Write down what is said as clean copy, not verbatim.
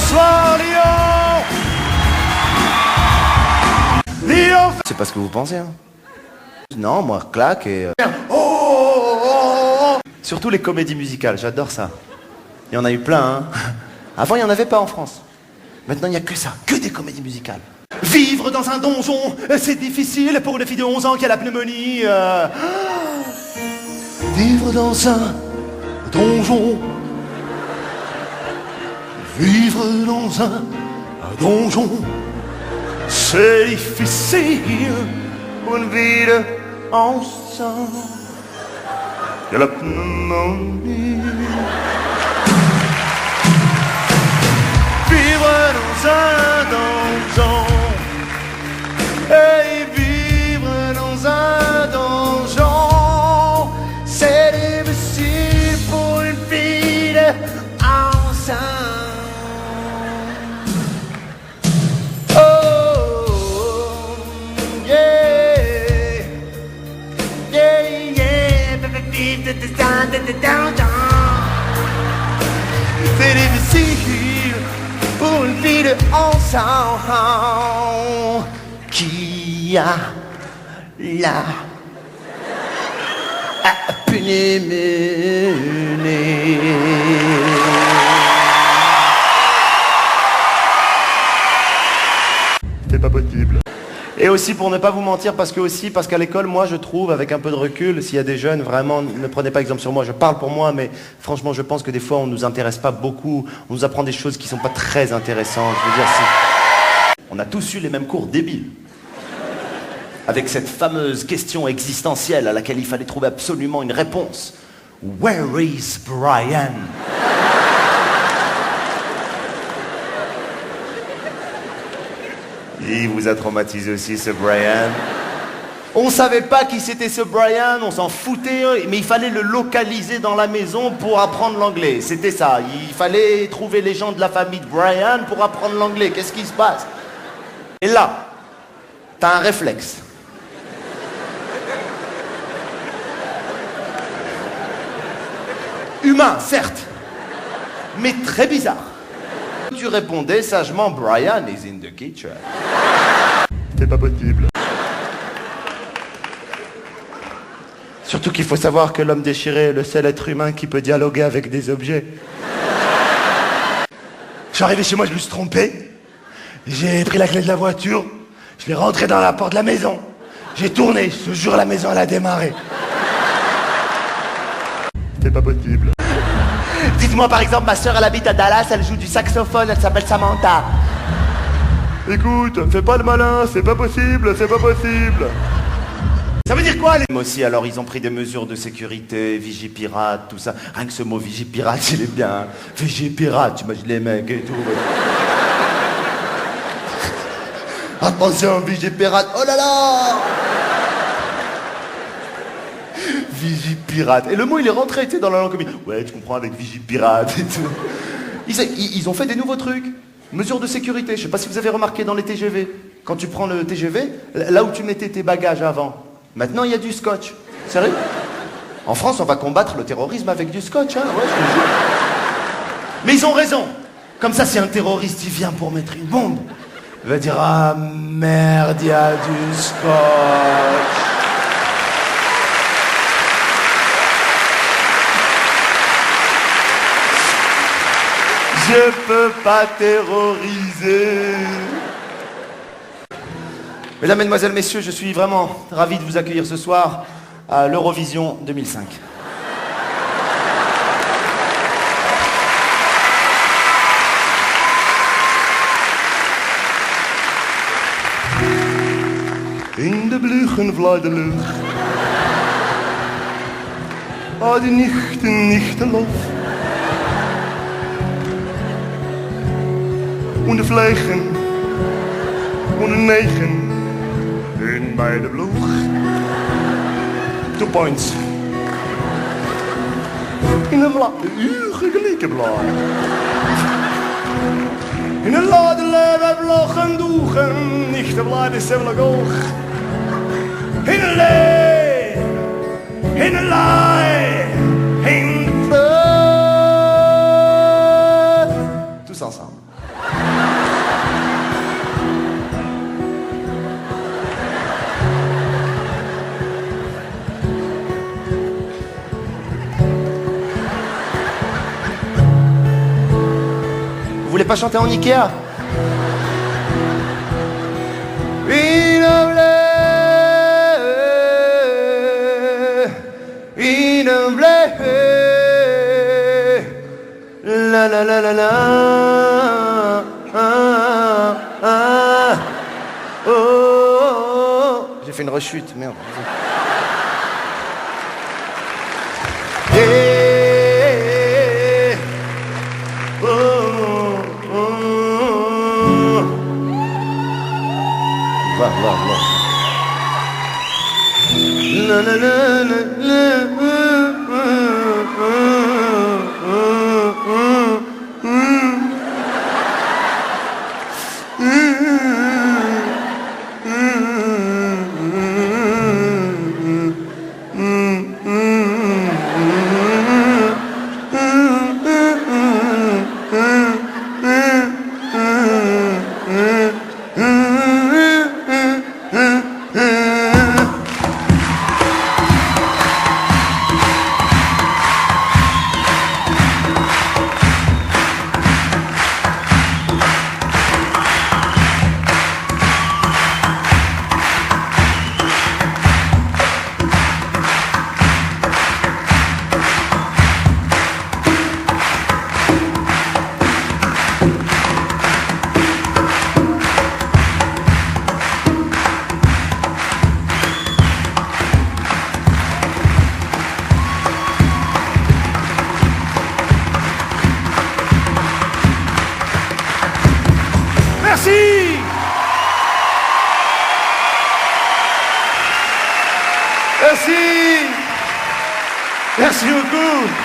Bonsoir Lyon. Lyon. C'est pas ce que vous pensez, hein? Non, moi, claque et... Surtout les comédies musicales, j'adore ça. Il y en a eu plein, hein. Avant, il n'y en avait pas en France. Maintenant, il n'y a que ça, que des comédies musicales. Vivre dans un donjon, c'est difficile pour une fille de 11 ans qui a la pneumonie. Vivre dans un donjon. Vivre dans un donjon, c'est difficile pour une vie de 11 ans qui a la pneumonie. Vivre dans un donjon et vivre dans un donjon, c'est difficile pour une fille de 11 ans. Oh, yeah, yeah, yeah, vivre dans un donjon, c'est difficile pour une fille de 11 ans qui a la pneumonie. C'est pas possible. Et aussi pour ne pas vous mentir, parce qu'à l'école, moi je trouve, avec un peu de recul, s'il y a des jeunes, vraiment, ne prenez pas exemple sur moi, je parle pour moi, mais franchement je pense que des fois on nous intéresse pas beaucoup, on nous apprend des choses qui sont pas très intéressantes. Je veux dire, on a tous eu les mêmes cours débiles. Avec cette fameuse question existentielle à laquelle il fallait trouver absolument une réponse. Where is Brian? Il vous a traumatisé aussi, ce Brian. On savait pas qui c'était ce Brian, on s'en foutait, mais il fallait le localiser dans la maison pour apprendre l'anglais. C'était ça, il fallait trouver les gens de la famille de Brian pour apprendre l'anglais. Qu'est-ce qui se passe? Et là, t'as un réflexe. Humain, certes, mais très bizarre. Tu répondais sagement, Brian is in the kitchen. C'est pas possible. Surtout qu'il faut savoir que l'homme déchiré est le seul être humain qui peut dialoguer avec des objets. Je suis arrivé chez moi, je me suis trompé. J'ai pris la clé de la voiture, je l'ai rentrée dans la porte de la maison. J'ai tourné, je te jure, la maison elle a démarré. C'est pas possible. Dites-moi par exemple, ma soeur elle habite à Dallas, elle joue du saxophone, elle s'appelle Samantha. Écoute, fais pas le malin, c'est pas possible, c'est pas possible. Ça veut dire quoi les... Moi aussi, alors ils ont pris des mesures de sécurité, Vigipirate, tout ça. Rien que ce mot Vigipirate, il est bien. Hein. Vigipirate, tu imagines les mecs et tout. Attention, Vigipirate, oh là là. Vigipirate. Et le mot il est rentré, tu sais, dans la langue commune. Ouais, tu comprends, avec Vigipirate et tout. Ils ont fait des nouveaux trucs. Mesures de sécurité. Je sais pas si vous avez remarqué dans les TGV. Quand tu prends le TGV, là où tu mettais tes bagages avant, maintenant il y a du scotch. Sérieux? En France, on va combattre le terrorisme avec du scotch, hein. Ouais, je te jure. Mais ils ont raison. Comme ça, si un terroriste il vient pour mettre une bombe, il va dire ah merde, il y a du scotch. Je peux pas terroriser. Mesdames, Mesdemoiselles, Messieurs, je suis vraiment ravi de vous accueillir ce soir à l'Eurovision 2005. In de Blüchen vlaai de lucht. Ah, die Nichtenlof. Und de vliegen, und de negen, in bij de ploeg. 2 points. In een gelijke blaar. In een lade leven vloggen doegen, niet te blijven zelfs oog. In een lee, in een laai, in de... Tous ensemble. voulez pas chanter en Ikea? Inoubliable, inoubliable, la la la la la, ah, ah, oh, oh, oh. J'ai fait une rechute, merde. Hey, oh, oh, oh. Va. La, la, la, la, Merci. Merci. Merci beaucoup.